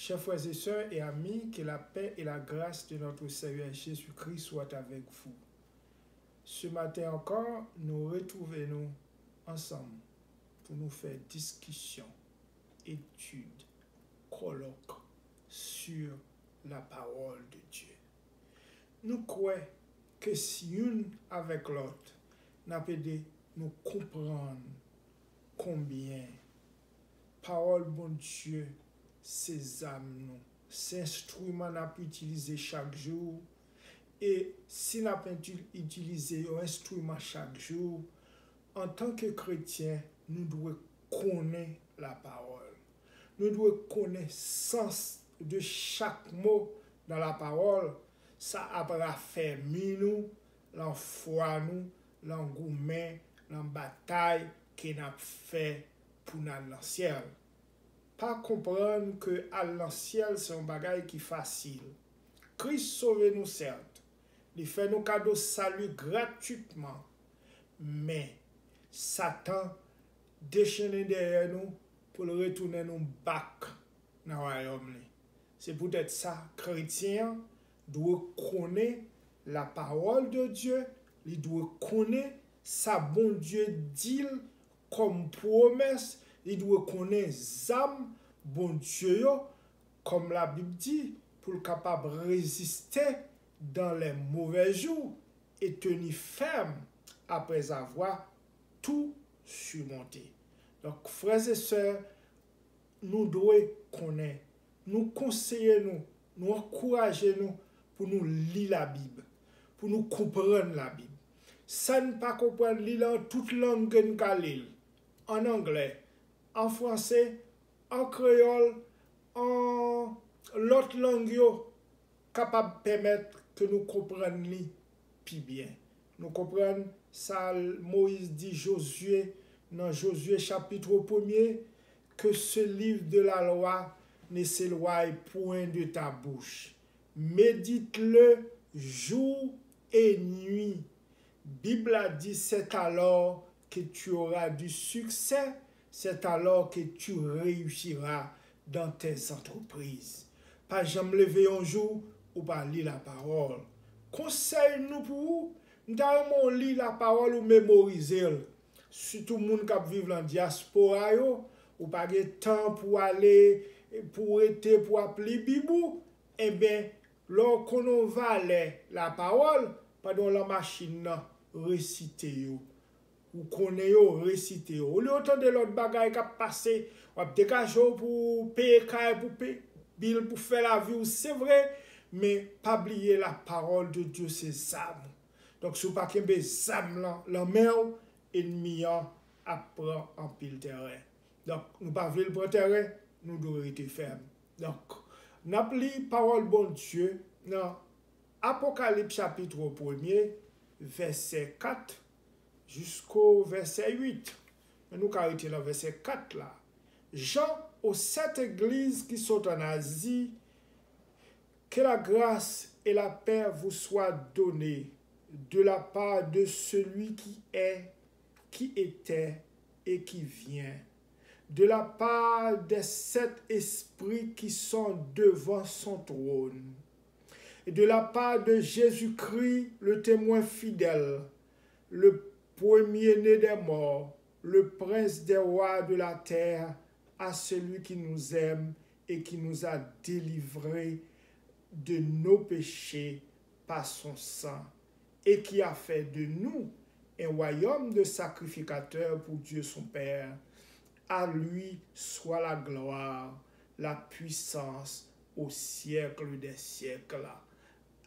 Chers frères et sœurs et amis, que la paix et la grâce de notre Seigneur Jésus-Christ soient avec vous. Ce matin encore, nous retrouvons ensemble pour nous faire discussion, étude, colloque sur la parole de Dieu. Nous croyons que si une avec l'autre, nous pouvons nous comprendre combien parole bon Dieu, ces âmes, nous, ces instruments nous pouvons utiliser chaque jour. Et si nous pouvons utiliser un instrument chaque jour, en tant que chrétiens, nous devons connaître la parole. Nous devons connaître le sens de chaque mot dans la parole. Ça a fait nous, la foi nous, l'engouement, la bataille que nous avons fait pour nous dans le ciel. Pas comprendre que aller dans le ciel, c'est un bagage qui est facile. Christ sauve nous certes. Il fait nos cadeaux salut gratuitement. Mais Satan déchaîné derrière nous pour le retourner nous back dans le royaume. C'est peut-être ça, chrétien doit connaître la parole de Dieu, il doit connaître sa bon Dieu dit comme promesse, il doit connaître âme bon Dieu comme la Bible dit pour capable résister dans les mauvais jours et tenir ferme après avoir tout surmonté. Donc frères et sœurs, nous devons connaître, nous conseiller nous encourager nous pour nous lire la Bible, pour nous comprendre la Bible. Ça ne pas comprendre lire en toute langue en anglais, en français, en créole, en l'autre langue capable de permettre que nous comprenions plus bien. Nous comprenons ça, Moïse dit Josué, dans Josué chapitre 1er, que ce livre de la loi ne s'éloigne point de ta bouche. Médite-le jour et nuit. Bible a dit, c'est alors que tu auras du succès, c'est alors que tu réussiras dans tes entreprises. Pas jamais lever un jour ou pas lire la parole. Conseille-nous pour vous, nous devons lire la parole ou mémoriser. Surtout les gens qui vivent dans la diaspora, ou pas de temps pour aller, pour appeler Bibou, eh bien, lorsqu'on va lire la parole, pendant la machine, réciter. Ou connaît réciter. Ou autant de l'autre bagaille qui a passé, ou dégager pour payer pour payer bill pour faire la vie, c'est vrai, mais pas oublier la parole de Dieu, c'est ça. Donc, si vous pas qu'un âme la mer, ennemi apprend en pile terrain. Donc, nous pas voulons le terrain, nous devons être fermes. Donc, nous appelons parole bon Dieu dans Apocalypse chapitre 1er, verset 4 jusqu'au verset 8. Mais nous arrêtons le verset 4 là. Jean aux 7 églises qui sont en Asie, que la grâce et la paix vous soient données de la part de celui qui est, qui était et qui vient, de la part des 7 esprits qui sont devant son trône, et de la part de Jésus-Christ, le témoin fidèle, le premier-né des morts, le prince des rois de la terre, à celui qui nous aime et qui nous a délivrés de nos péchés par son sang, et qui a fait de nous un royaume de sacrificateurs pour Dieu son Père. À lui soit la gloire, la puissance au siècle des siècles.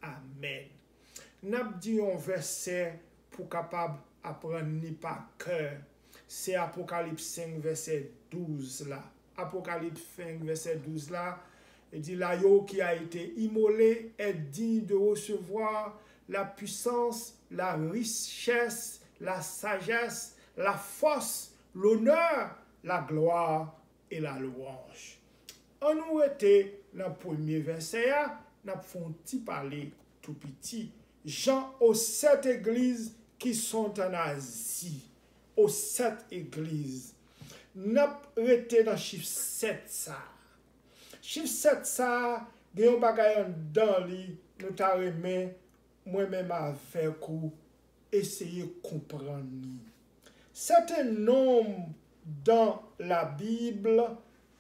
Amen. N'a dit un verset pour capable apprendre ni par cœur. C'est Apocalypse 5 verset 12 là. Apocalypse 5 verset 12 là, il dit l'agneau qui a été immolé est digne de recevoir la puissance, la richesse, la sagesse, la force, l'honneur, la gloire et la louange. On nous était dans le premier verset, nous avons petit parler tout petit. Jean aux 7 églises qui sont en Asie, aux 7 églises. Nous avons été dans le chiffre 7 ça. Chiffre 7 ça, gen yon bagay dans li, nous ta remen moi-même avec ou essayer comprendre. Certains noms dans la Bible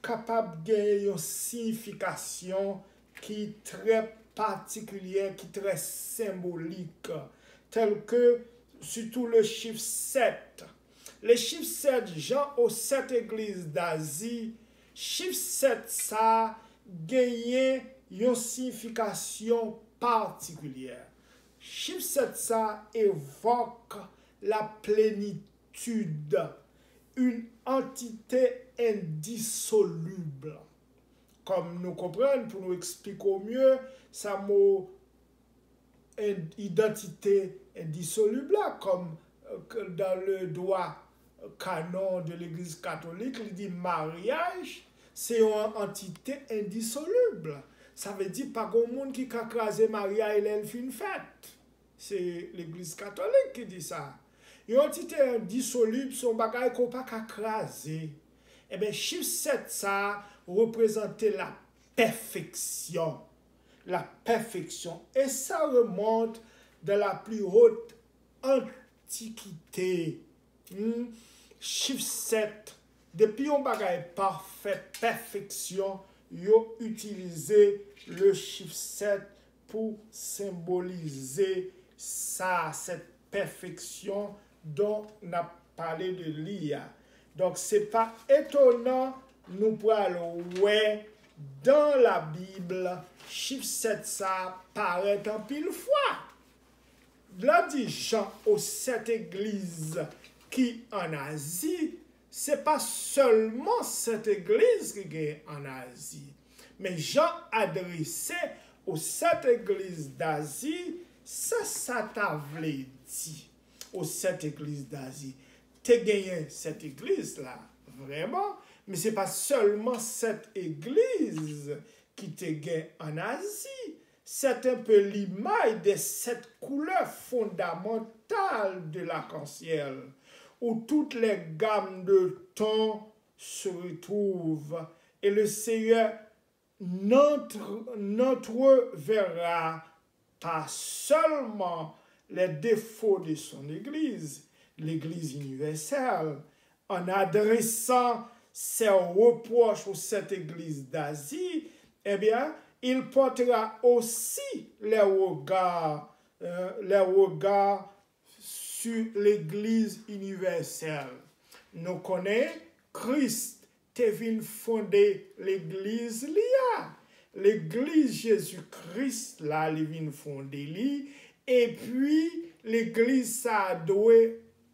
capable de gagner une signification qui est très particulière, qui est très symbolique, tel que surtout le chiffre 7. Le chiffre 7, Jean aux 7 églises d'Asie, chiffre 7 ça gagne une signification particulière. Chiffre 7 ça évoque la plénitude, une entité indissoluble. Comme nous comprenons, pour nous expliquer au mieux, ça mot identité indissoluble, comme dans le droit canon de l'Église catholique, il dit mariage, c'est une entité indissoluble. Ça veut dire pas qu'il y a monde qui a crasé Maria et elle fait une fête. C'est l'Église catholique qui dit ça. Une entité indissoluble, son bagage qu'on pas craser. Eh bien, chiffre 7, ça représentait la perfection. La perfection. Et ça remonte de la plus haute antiquité. Chiffre 7, depuis un bagage parfait, perfection, ils ont utilisé le chiffre 7 pour symboliser ça, cette perfection dont on a parlé de l'IA. Donc, ce n'est pas étonnant, nous parlons, ouais, dans la Bible, chiffre 7, ça paraît en pile fois. Là, dit Jean aux 7 églises qui en Asie, ce n'est pas seulement cette église qui est en Asie, mais Jean adressé aux 7 églises d'Asie, ça t'a voulu dit aux 7 églises d'Asie. Tu gagné cette église-là, vraiment, mais ce n'est pas seulement cette église qui te gagne en Asie. C'est un peu l'image de cette couleur fondamentale de l'arc-en-ciel, où toutes les gammes de tons se retrouvent, et le Seigneur n'entreverra pas seulement les défauts de son Église, l'Église universelle, en adressant ses reproches aux 7 églises d'Asie, eh bien, il portera aussi les regards sur l'Église universelle. Nous connaissons Christ qui vient fonder l'Église là. L'Église Jésus-Christ là, il vient fonder lui. Et puis, l'Église ça doit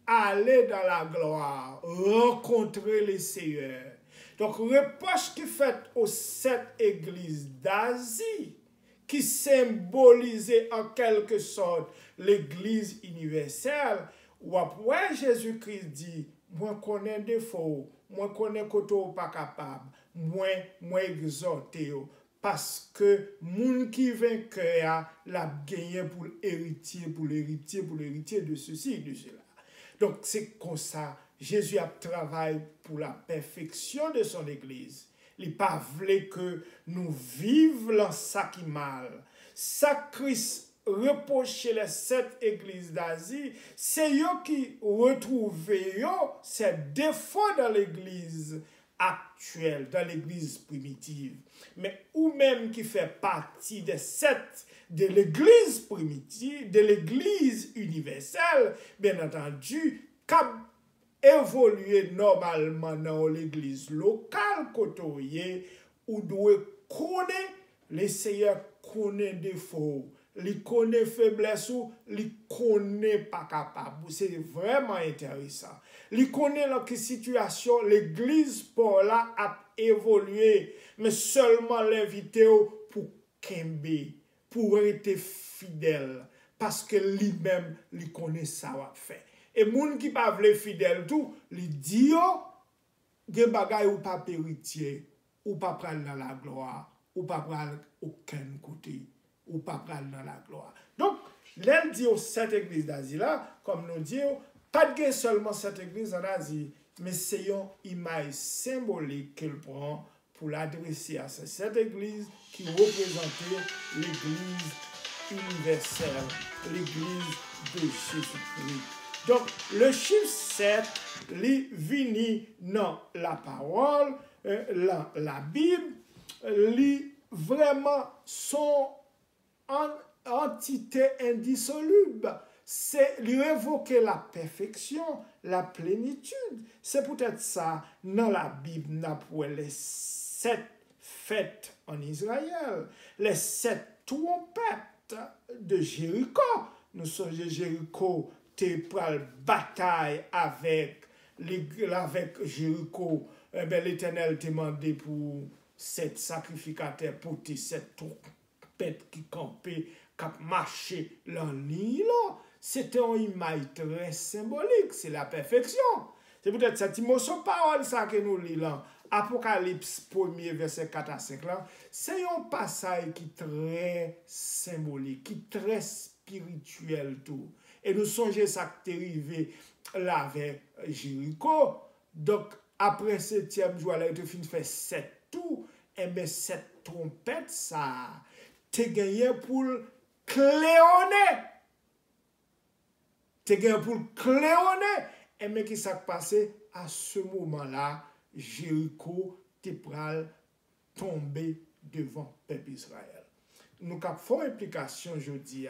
aller dans la gloire, rencontrer le Seigneur. Donc, reproche qui fait aux 7 églises d'Asie, qui symbolisait en quelque sorte l'église universelle, où après Jésus-Christ dit, moi connais des défauts, moi connais que pas capable, moi exhorté, parce que moun qui vainqueur l'a gagné pour l'héritier de ceci et de cela. Donc, c'est comme ça. Jésus a travaillé pour la perfection de son Église. Il n'a pas voulu que nous vivions dans ça qui mal. Ça Christ reproche les 7 églises d'Asie, c'est eux qui retrouvent ces défauts dans l'Église actuelle, dans l'Église primitive. Mais ou même qui fait partie des 7 de l'Église primitive, de l'Église universelle, bien entendu, cap évoluer normalement dans l'église locale côtoyée ou doit connaître les seigneurs connaît défaut, les connaît faiblesse ou les connaît pas capable. C'est vraiment intéressant. Les connaît dans quelle situation l'église pour là a évolué, mais seulement l'inviter pour kembe, pour être fidèle parce que lui-même lui connaît ça va faire. Et moun qui pa vle fidèle tout, li di yo, gen bagay ou pa héritier, ou pas pral dans la gloire, ou pas pral aucun côté, ou pas pral dans la gloire. Donc, l'elle dit aux 7 églises d'Asie là, comme nous disons, pas de seulement 7 églises en Asie, mais c'est une image symbolique qu'elle prend pour l'adresser à cette église qui représentait l'église universelle, l'église de Jésus-Christ. Donc, le chiffre 7, li vini dans la parole, la Bible, li vraiment son entité indissoluble. C'est lui évoquer la perfection, la plénitude. C'est peut-être ça, dans la Bible, pour les 7 fêtes en Israël, les 7 trompettes de Jéricho. Nous sommes Jéricho, t'es pral bataille avec Jéricho. Eh bien, l'Éternel t'a demandé pour 7 sacrificateurs, pour tes 7 trompettes qui campaient, qui marchaient dans l'île. C'était une image très symbolique, c'est la perfection. C'est peut-être cette émotion parole ça que nous lisons. Apocalypse 1er, verset 4 à 5 là, c'est un passage qui est très symbolique, qui est très spirituel tout. Et nous songeons ça qui est arrivé là avec Jéricho. Donc, après 7e jour, là, il a fini de faire 7 tours, et bien cette trompette, ça, t'es gagné pour cléoner. T'es gagné pour cléoner. Et bien, qui s'est passé à ce moment-là, Jéricho t'es pral tomber devant le peuple Israël. Nous avons fait implication aujourd'hui.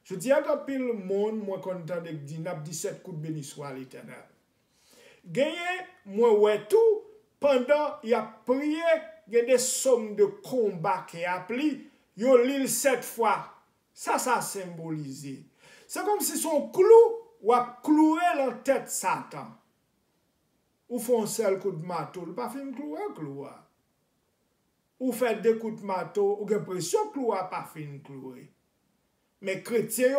Je dis à pile le monde, moi, content de dire, n'a 17 coups de béni soit l'Éternel. Gagné, moi, ouais, tout, pendant il a prié, il y a des sommes de combat qui a appelé, il a l'île 7 fois. Ça symbolisé. C'est comme si son clou, ou a cloué la tête Satan. Ou font un seul coup de marteau, il pas fait un clou. Ou fait deux coups de marteau, ou a l'impression que le pas fait un clou. Mais chrétien,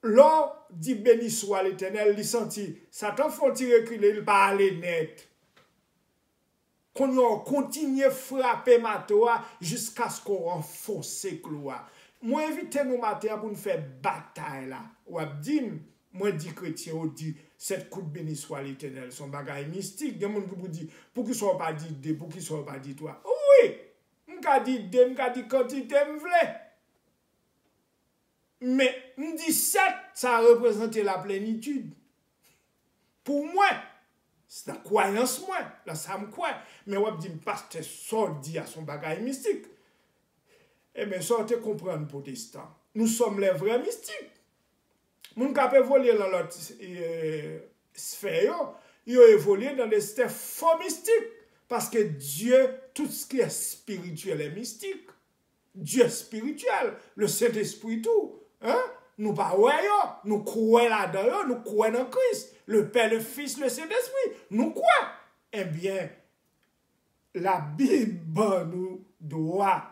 lors dit béni soit l'Éternel, il senti, Satan faut-il reculer, il pas aller net. Qu'on continue à frapper marteau jusqu'à ce qu'on renforce le clou. Moi, invite nous matin pour nous faire bataille là. Ou dit, moi, dit chrétien, on dit, cette coup de béni soit l'Éternel, son bagage mystique. Il y a des gens qui vous disent, pour qu'ils ne soient pas dit, pour qu'ils ne soient pas dit toi. Oui, je dis, je dis quantité, je veux. Mais, je dis 7, ça représente la plénitude. Pour moi, c'est la croyance, moi. Là, ça me croit. Mais on dit, pasteur, ça dit à son bagage mystique. Eh bien, ça, te comprendre, protestant. Nous sommes les vrais mystiques. Moun ka évoluer dans l'autre sphère, il a évolué dans des sphères faux mystiques. Parce que Dieu, tout ce qui est spirituel est mystique. Dieu est spirituel, le Saint-Esprit tout. Hein? Nous pas voyons, nous croyons là-dedans, nous croyons dans Christ. Le Père, le Fils, le Saint-Esprit. Nous croyons. Eh bien, la Bible nous doit,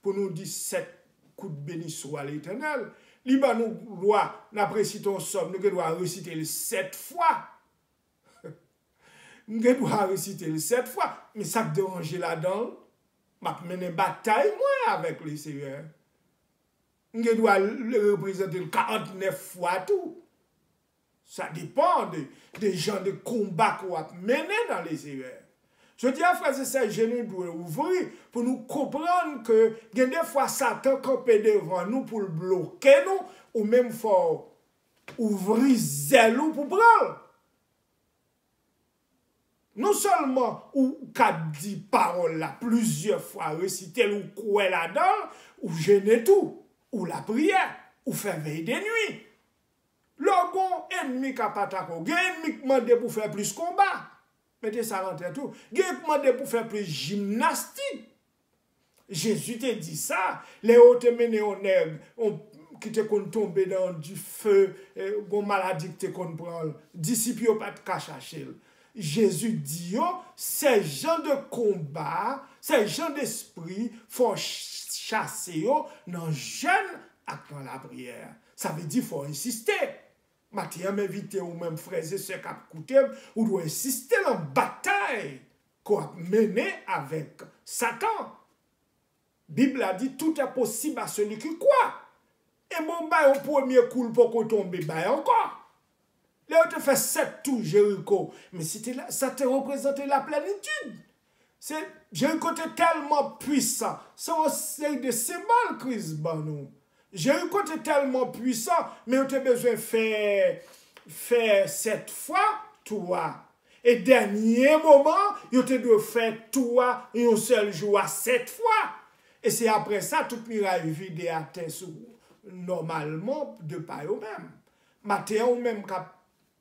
pour nous dire 7 coups de béni soit l'Éternel. Liban nous doit, n'apprécie ton somme, nous devons réciter le 7 fois. Nous devons réciter le 7 fois. Mais ça me dérange là-dedans. Je mène une bataille, moi, avec le Seigneur. Nous devons le représenter le 49 fois tout. Ça dépend des gens de combat qu'on va mener dans les Seigneurs. Je dis à frères et sœurs, je nous dois ouvrir pour nous comprendre que il y a des fois Satan campé devant nous pour le bloquer nous, ou même faut ouvrir zèle pour prendre. Non seulement ou qu'a dit parole là plusieurs fois, réciter ou quoi là-dedans, ou gêner tout, ou la prière, ou faire veille de nuit. Lorsqu'on ennemi qui a pas d'accord, ennemi qui demande pour faire plus combat. Mettez ça en tête tout. Il a demandé pour faire plus gymnastique. Jésus t'a dit ça. Les autres mené au nègre, qui te kon tomber dans du feu, une maladie qui te kon prendre. Disciples n'ont pas de cachacher. Jésus dit, ces gens de combat, ces gens d'esprit, faut chasser dans le jeûne et dans la prière. Ça veut dire qu'il faut insister. Mathieu m'invite ou même frères et sœurs qui écoutent, ou doit insister dans la bataille qu'on a menée avec Satan. La Bible a dit tout est possible à celui qui croit. Et mon bail au premier coup pour qu'on tombe, bail encore. Là, on te fait 7 tours Jéricho, mais ça te représentait la plénitude. Jéricho était tellement puissant. C'est un série de symboles Christ ban nous. Jéricho était tellement puissant, mais on a besoin de faire 7 fois toi. Et dernier moment, il te doit faire toi un seul jour à 7 fois. Et c'est après ça, tout miracle vide à terre normalement de pas eux-mêmes. Matin ou même cap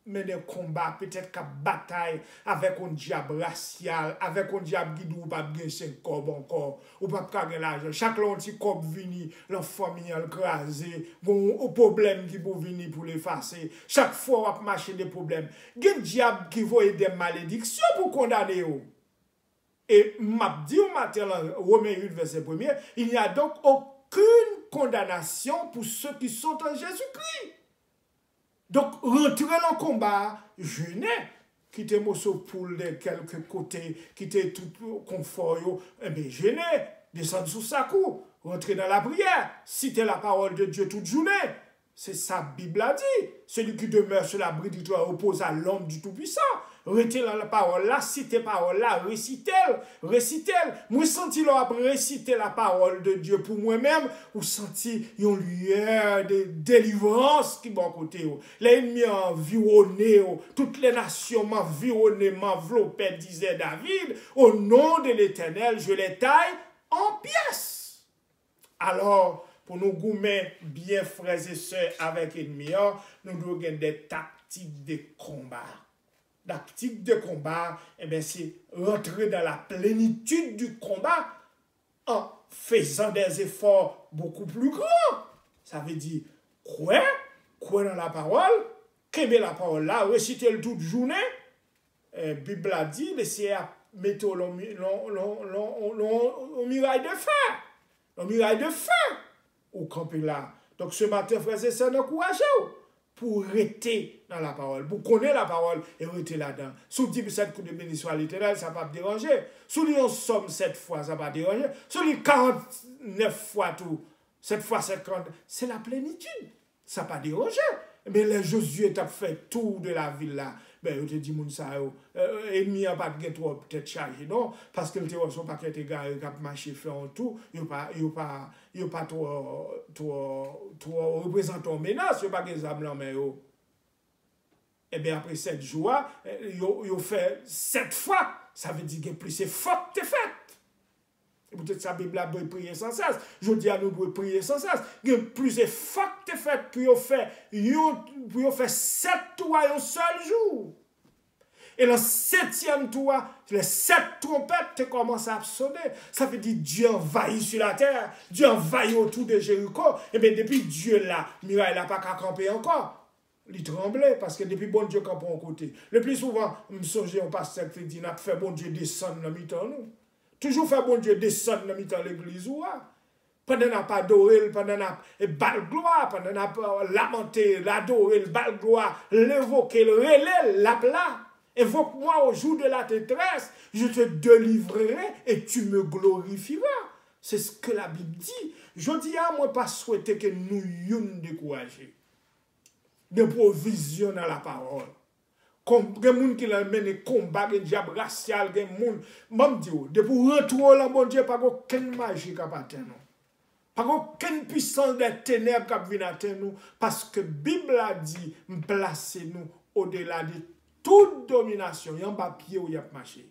mener combat, peut-être cap bataille avec un diable racial, avec un diable qui ou pas bien 5 corps encore, ou pas gagner l'argent. Chaque long petit corps vini, la famille crasé, bon problème qui pour venir pour l'effacer. Chaque fois on marcher des problèmes. Gen diable qui voit des malédictions pour condamner eux. Et m'a dit au matin, Romains 8, verset 1er, il n'y a donc aucune condamnation pour ceux qui sont en Jésus-Christ. Donc, rentrer dans le combat, jeûner, quitter morceau poule de quelques côtés, quitter tout confort, eh bien, jeûner, descendre sous sa cou, rentrer dans la prière, citer la parole de Dieu toute journée. C'est ça, la Bible a dit. Celui qui demeure sur l'abri du toit repose à l'ombre du Tout-Puissant. Restez dans la parole là, citez la parole là, récitez-le. Moi, senti après réciter la parole de Dieu pour moi-même, ou senti une lueur de délivrance qui bon côté. L'ennemi a environné, toutes les nations m'environné, m'enveloppé, disait David. Au nom de l'Éternel, je les taille en pièces. Alors, pour nous goumer bien frères et sœurs avec l'ennemi, nous devons gagner des tactiques de combat. Tactique de combat, eh bien, c'est rentrer dans la plénitude du combat en faisant des efforts beaucoup plus grands. Ça veut dire, quoi dans la parole, qu'aimer la parole là, réciter le toute journée. Bible a dit, laissez mettre le muraille de fer. Le muraille de fer. Ou camper là. Donc ce matin, frères et sœurs, encouragez-vous pour rester dans la parole, pour connaître la parole et rester là-dedans. Sous 17 coups de bénédiction à l'éternel, ça ne va pas déranger. Sous les 11 sommes 7 fois, ça ne va pas déranger. Sous les 49 fois tout, 7 fois 50, c'est la plénitude. Ça ne va pas déranger. Mais les Josué t'a fait tout de la ville là. Ben, je te dis, moun sa yo, ennemi a pas de trop peut-être chargé, non? Parce que le terroir son paquet de gars qui a marché fait en tout, il pas trop représentant menace, il pas des âmes là, mais yo. Et bien après 7 jours, il fait 7 fois. Ça veut dire que plus c'est fort que tu fait. Peut-être ça, la Bible a besoin de prier sans cesse. Je dis à nous de prier sans cesse. Plus c'est fort que tu fait, pour faire 7 tours un seul jour. Et le 7e tour, les 7 trompettes te commencent à sonner. Ça veut dire Dieu envahit sur la terre. Dieu envahit autour de Jéricho. Et bien depuis Dieu là, Mirail n'a pas qu'à camper encore. Il tremblait parce que depuis bon Dieu campe en côté. Le plus souvent, je songe au pasteur qui dit, n'a fait bon Dieu descendre dans mi-temps nous. Toujours faire bon Dieu descendre dans mi-temps l'église ou pendant n'a pas adoré, pendant n'a bal gloire, pendant n'a pas lamenté, l'adorer, le bal gloire, l'évoquer, le relais, l'appeler. Évoque-moi au jour de la détresse, je te délivrerai et tu me glorifieras. C'est ce que la Bible dit. Je dis à moi pas souhaiter que nous soyons découragés. De provision dans la parole. Comme des gens qui mènent combat, des diables racial, des gens, même dit, de pour retourner là, mon Dieu, pas aucune magie qui va atteindre nous. Pas aucune puissance des ténèbres qui vient atteindre nous. Parce que la Bible a dit, placez-nous au-delà de toute domination. Il y a un papier où il y a marché.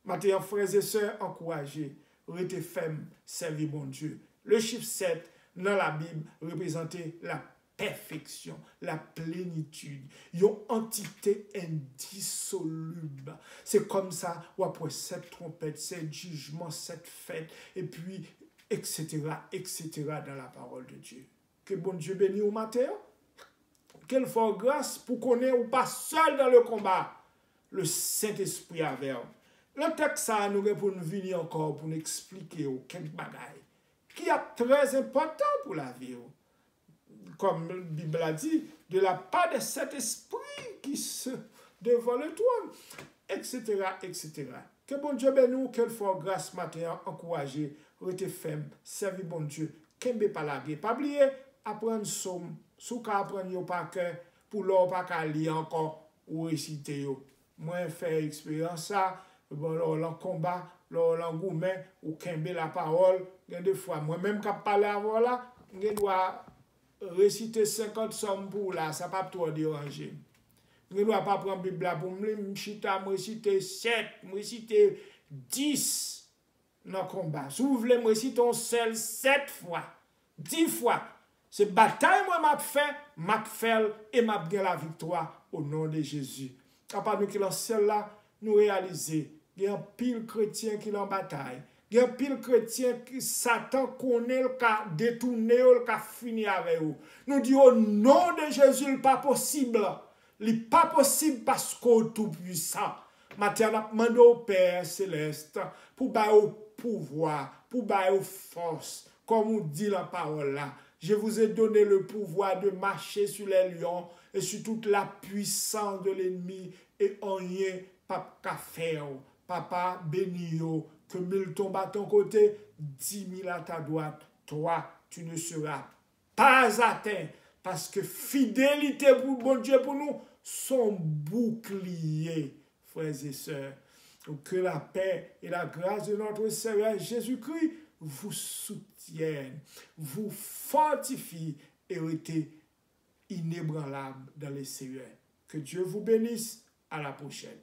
Maintenant, frères et sœurs, encouragez, restez fermes, servez bon Dieu. Le chiffre 7, dans la Bible, représente la perfection, la plénitude, une entité indissoluble. C'est comme ça, ou après cette trompette, cette jugement, cette fête, et puis, etc., dans la parole de Dieu. Que bon Dieu bénisse au matin. Quelle forte grâce pour qu'on ait ou pas seul dans le combat. Le Saint-Esprit avec. Le texte, ça nous pour nous venir encore, pour nous expliquer quelques bagailles qui est très important pour la vie. Comme la Bible a dit, de la part de cet esprit qui se devant le trône, etc., etc. Que bon Dieu bénisse, quelle forte grâce matin, encourager, rester ferme, servir bon Dieu, qu'aimez pas la guerre, pas oublier, apprendre somme, sous qu'à apprendre par cœur, pour l'or pas qu'à lire encore ou réciter. Moi, faire expérience ça, bon, le combat, l'engouement ou kembe la parole, des fois, moi-même qui parle avant là, je dois réciter 50 sommes pour là, ça pas trop déranger. Je ne dois pas prendre la Bible pour me réciter 7, me réciter 10 dans le combat. Si vous voulez me réciter un seul 7 fois, 10 fois, c'est bataille moi m'a fait et m'a gagné la victoire au nom de Jésus. À part nous qui l'en seul là, nous réaliser, il y a un pile chrétien qui l'en bataille. Il y a un pile chrétien qui Satan connaît le cas détourné le cas fini avec vous. Nous disons au nom de Jésus, il pas possible. Il n'est pas possible parce qu'au tout-puissant. Maintenant, on demande au Père céleste pour bailler au pouvoir, pour bailler aux forces, comme on dit la parole là. Je vous ai donné le pouvoir de marcher sur les lions et sur toute la puissance de l'ennemi et en rien pas qu'à faire. Papa, bénis, que 1000 tombent à ton côté, 10 000 à ta droite. Toi, tu ne seras pas atteint. Parce que fidélité pour bon Dieu pour nous, son bouclier, frères et sœurs. Donc que la paix et la grâce de notre Seigneur Jésus-Christ vous soutiennent, vous fortifient et restez inébranlables dans les Seigneurs. Que Dieu vous bénisse. À la prochaine.